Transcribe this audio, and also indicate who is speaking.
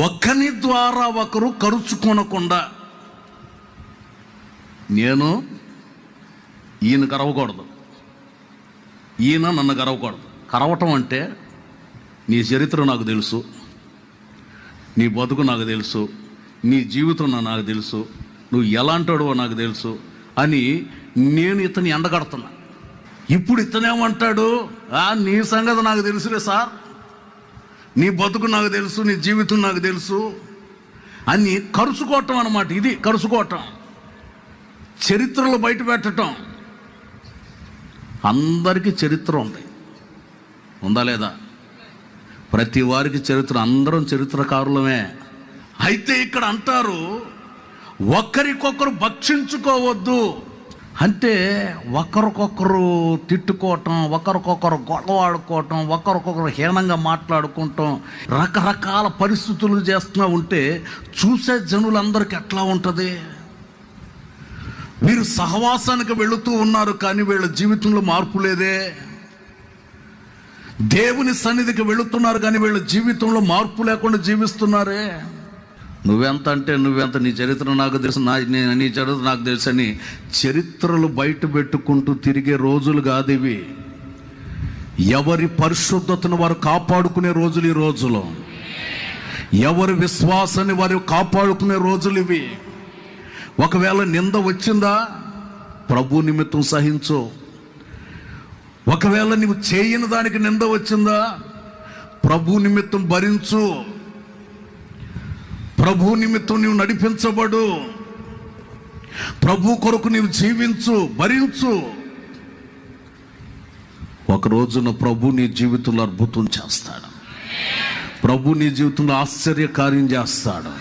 Speaker 1: ఒకని ద్వారా ఒకరు కరుచుకొనకుండా. నేను ఈయన కరవకూడదు, ఈయన నన్ను కరవకూడదు. కరవటం అంటే నీ చరిత్ర నాకు తెలుసు, నీ బతుకు నాకు తెలుసు, నీ జీవితం నాకు తెలుసు, నువ్వు ఎలాంటాడో నాకు తెలుసు అని నేను ఇతని ఎండగడుతున్నా. ఇప్పుడు ఇతనేమంటాడు, నీ సంగతి నాకు తెలుసులే సార్, నీ బతుకు నాకు తెలుసు, నీ జీవితం నాకు తెలుసు అని కరుచుకోవటం అన్నమాట. ఇది కరుచుకోవటం, చరిత్రలు బయట పెట్టడం. అందరికీ చరిత్ర ఉంది, ఉందా లేదా? ప్రతి వారికి చరిత్ర, అందరం చరిత్రకారులమే. అయితే ఇక్కడ అంటారు ఒకరికొకరు భక్షించుకోవద్దు అంటే ఒకరికొకరు తిట్టుకోవటం, ఒకరికొకరు గొడవాడుకోవటం, ఒకరికొకరు హీనంగా మాట్లాడుకోవటం, రకరకాల పరిస్థితులు చేస్తూ ఉంటే చూసే జనులందరికీ ఎట్లా ఉంటుంది? వీరు సహవాసానికి వెళుతూ ఉన్నారు కానీ వీళ్ళ జీవితంలో మార్పు లేదే. దేవుని సన్నిధికి వెళుతున్నారు కానీ వీళ్ళ జీవితంలో మార్పు లేకుండా జీవిస్తున్నారే. నువ్వెంత అంటే నువ్వెంత, నీ చరిత్ర నాకు తెలుసు, నీ చరిత్ర నాకు తెలుసు అని చరిత్రలు బయట పెట్టుకుంటూ తిరిగే రోజులు కాదు ఇవి. ఎవరి పరిశుద్ధతను వారు కాపాడుకునే రోజులు ఈ రోజులు, ఎవరి విశ్వాసాన్ని వారు కాపాడుకునే రోజులు ఇవి. ఒకవేళ నింద వచ్చిందా, ప్రభు నిమిత్తం సహించు. ఒకవేళ నువ్వు చేయని దానికి నింద వచ్చిందా, ప్రభు నిమిత్తం భరించు. ప్రభు నిమిత్తం నీవు నడిపించబడు, ప్రభు కొరకు నీవు జీవించు, భరించు. ఒక రోజున ప్రభు నీ జీవితంలో అద్భుతం చేస్తాడు, ప్రభు నీ జీవితంలో ఆశ్చర్య కార్యం చేస్తాడు.